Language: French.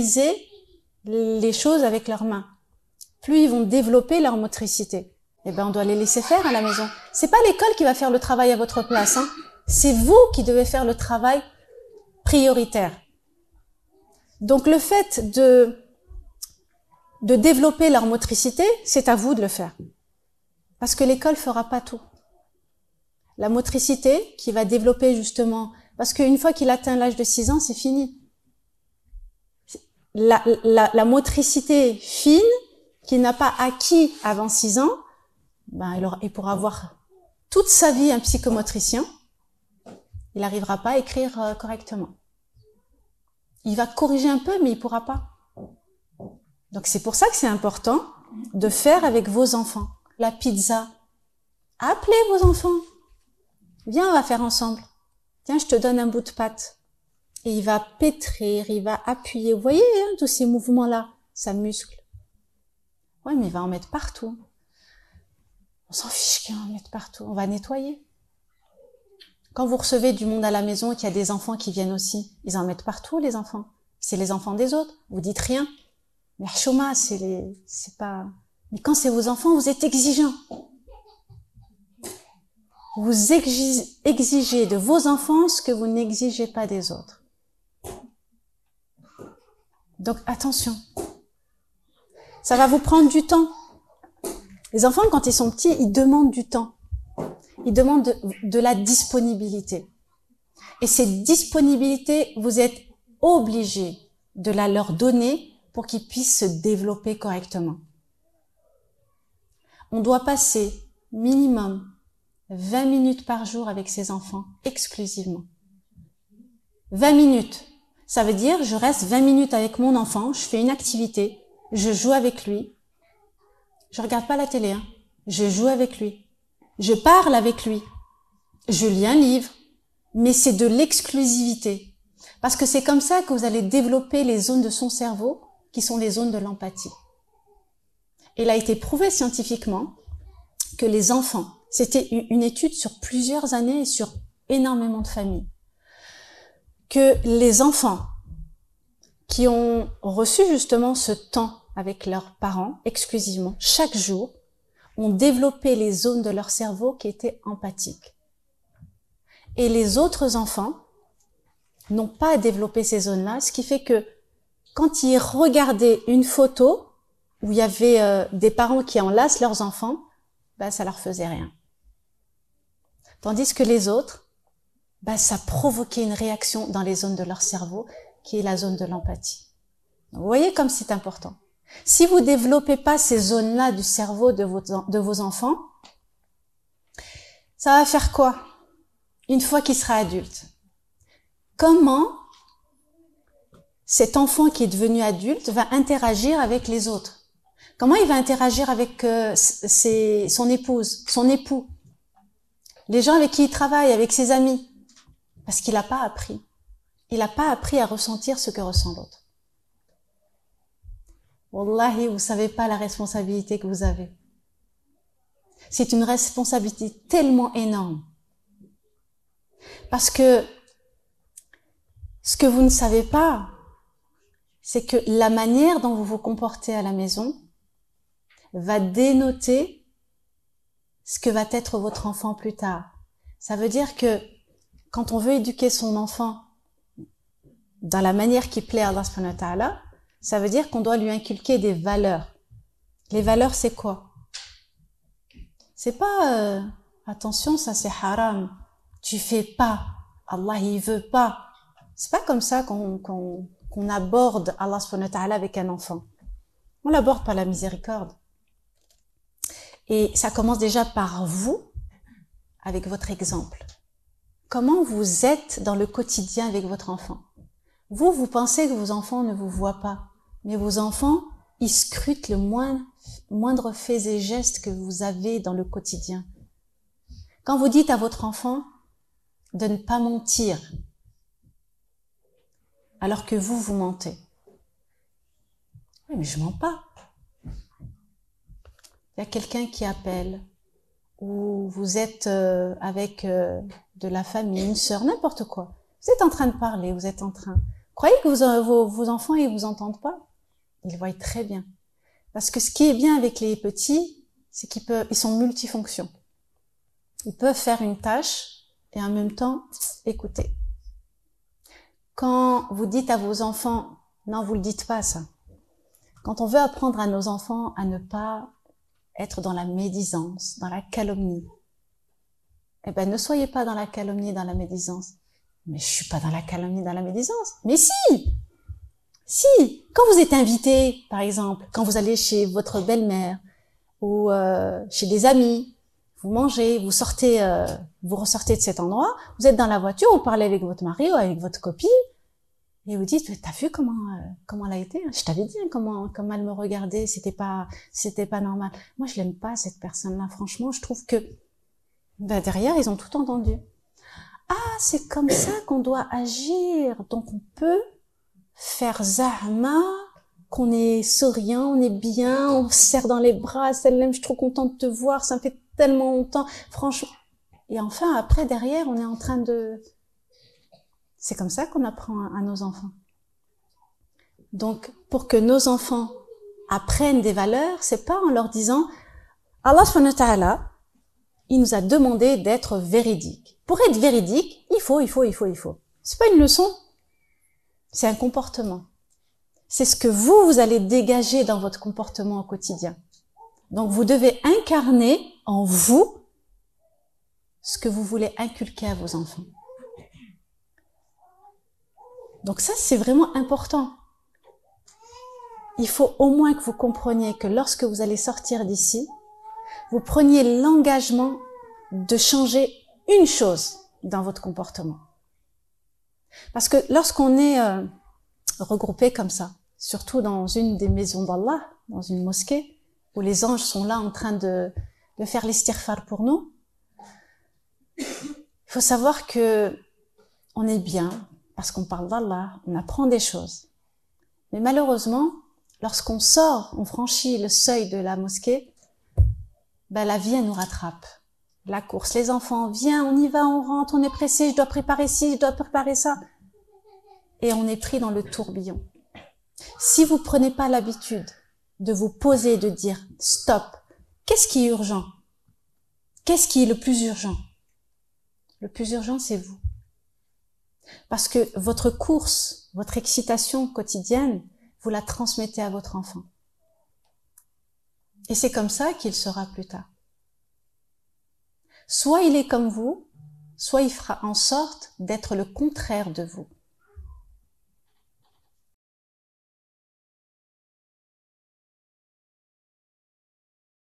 maîtriser les choses avec leurs mains, plus ils vont développer leur motricité. Eh ben, on doit les laisser faire à la maison. C'est pas l'école qui va faire le travail à votre place, hein. C'est vous qui devez faire le travail prioritaire. Donc, le fait de développer leur motricité, c'est à vous de le faire. Parce que l'école fera pas tout. La motricité qui va développer justement, parce qu'une fois qu'il atteint l'âge de 6 ans, c'est fini. La motricité fine, qu'il n'a pas acquis avant 6 ans, ben, il pourra avoir toute sa vie un psychomotricien, il n'arrivera pas à écrire correctement. Il va corriger un peu, mais il pourra pas. Donc c'est pour ça que c'est important de faire avec vos enfants. La pizza, appelez vos enfants. Viens, on va faire ensemble. Tiens, je te donne un bout de pâte. Et il va pétrir, il va appuyer. Vous voyez, hein, tous ces mouvements-là, ça muscle. Ouais, mais il va en mettre partout. On s'en fiche qu'il va en mettre partout. On va nettoyer. Quand vous recevez du monde à la maison et qu'il y a des enfants qui viennent aussi, ils en mettent partout, les enfants. C'est les enfants des autres. Vous dites rien. Mais Chouma, c'est pas... Mais quand c'est vos enfants, vous êtes exigeants. Vous exigez de vos enfants ce que vous n'exigez pas des autres. Donc, attention. Ça va vous prendre du temps. Les enfants, quand ils sont petits, ils demandent du temps. Ils demandent de la disponibilité. Et cette disponibilité, vous êtes obligé de la leur donner pour qu'ils puissent se développer correctement. On doit passer minimum 20 minutes par jour avec ses enfants, exclusivement. 20 minutes. Ça veut dire, je reste 20 minutes avec mon enfant, je fais une activité, je joue avec lui. Je regarde pas la télé, hein. Je joue avec lui. Je parle avec lui. Je lis un livre. Mais c'est de l'exclusivité. Parce que c'est comme ça que vous allez développer les zones de son cerveau qui sont les zones de l'empathie. Il a été prouvé scientifiquement que les enfants, c'était une étude sur plusieurs années et sur énormément de familles, que les enfants qui ont reçu justement ce temps avec leurs parents, exclusivement, chaque jour, ont développé les zones de leur cerveau qui étaient empathiques. Et les autres enfants n'ont pas développé ces zones-là, ce qui fait que quand ils regardaient une photo où il y avait des parents qui enlacent leurs enfants, ben, ça leur faisait rien. Tandis que les autres, ben, ça provoquait une réaction dans les zones de leur cerveau, qui est la zone de l'empathie. Vous voyez comme c'est important. Si vous développez pas ces zones-là du cerveau de vos enfants, ça va faire quoi? Une fois qu'il sera adulte. Comment cet enfant qui est devenu adulte va interagir avec les autres? Comment il va interagir avec son épouse, son époux, les gens avec qui il travaille, avec ses amis? Parce qu'il n'a pas appris. Il n'a pas appris à ressentir ce que ressent l'autre. Wallahi, vous savez pas la responsabilité que vous avez. C'est une responsabilité tellement énorme. Parce que ce que vous ne savez pas, c'est que la manière dont vous vous comportez à la maison va dénoter ce que va être votre enfant plus tard. Ça veut dire que quand on veut éduquer son enfant dans la manière qui plaît à Allah subhanahu wa ta'ala, ça veut dire qu'on doit lui inculquer des valeurs. Les valeurs, c'est quoi? C'est pas attention, ça c'est haram. Tu fais pas. Allah, il veut pas. C'est pas comme ça qu'on aborde Allah subhanahu wa ta'ala avec un enfant. On l'aborde par la miséricorde. Et ça commence déjà par vous, avec votre exemple. Comment vous êtes dans le quotidien avec votre enfant? Vous pensez que vos enfants ne vous voient pas. Mais vos enfants, ils scrutent le moindre faits et gestes que vous avez dans le quotidien. Quand vous dites à votre enfant de ne pas mentir, alors que vous mentez. Oui, mais je mens pas. Il y a quelqu'un qui appelle, ou vous êtes avec de la famille, une sœur, n'importe quoi. Vous êtes en train de parler, vous êtes en train... croyez que vos enfants, ils vous entendent pas? Ils voient très bien. Parce que ce qui est bien avec les petits, c'est ils sont multifonctions. Ils peuvent faire une tâche et en même temps écouter. Quand vous dites à vos enfants, non, vous le dites pas ça. Quand on veut apprendre à nos enfants à ne pas être dans la médisance, dans la calomnie, eh ben, ne soyez pas dans la calomnie, dans la médisance. Mais je suis pas dans la calomnie, dans la médisance. Mais si! Si! Quand vous êtes invité, par exemple, quand vous allez chez votre belle-mère, ou chez des amis, vous mangez, vous ressortez de cet endroit, vous êtes dans la voiture, vous parlez avec votre mari ou avec votre copine, et vous dites, t'as vu comment elle a été? Je t'avais dit comment elle me regardait, c'était pas normal. Moi, je l'aime pas, cette personne-là. Franchement, je trouve que, derrière, ils ont tout entendu. Ah, c'est comme ça qu'on doit agir. Donc, on peut faire zahma, qu'on est souriant, on est bien, on se serre dans les bras, Salem, je suis trop contente de te voir, ça me fait tellement longtemps, franchement. Et enfin, après, derrière, on est en train de... C'est comme ça qu'on apprend à nos enfants. Donc, pour que nos enfants apprennent des valeurs, c'est pas en leur disant Allah subhanahu wa ta'ala, il nous a demandé d'être véridique. Pour être véridique, il faut. C'est pas une leçon, c'est un comportement. C'est ce que vous allez dégager dans votre comportement au quotidien. Donc, vous devez incarner en vous ce que vous voulez inculquer à vos enfants. Donc ça, c'est vraiment important. Il faut au moins que vous compreniez que lorsque vous allez sortir d'ici, vous preniez l'engagement de changer une chose dans votre comportement. Parce que lorsqu'on est regroupé comme ça, surtout dans une des maisons d'Allah, dans une mosquée, où les anges sont là en train de faire l'istighfar pour nous, il faut savoir que on est bien, parce qu'on parle d'Allah, on apprend des choses. Mais malheureusement, lorsqu'on sort, on franchit le seuil de la mosquée, la vie, elle nous rattrape. La course, les enfants, viens, on y va, on rentre, on est pressé, je dois préparer ci, je dois préparer ça. Et on est pris dans le tourbillon. Si vous prenez pas l'habitude de vous poser, de dire stop, qu'est-ce qui est urgent? Qu'est-ce qui est le plus urgent? Le plus urgent, c'est vous. Parce que votre course, votre excitation quotidienne, vous la transmettez à votre enfant. Et c'est comme ça qu'il sera plus tard. Soit il est comme vous, soit il fera en sorte d'être le contraire de vous.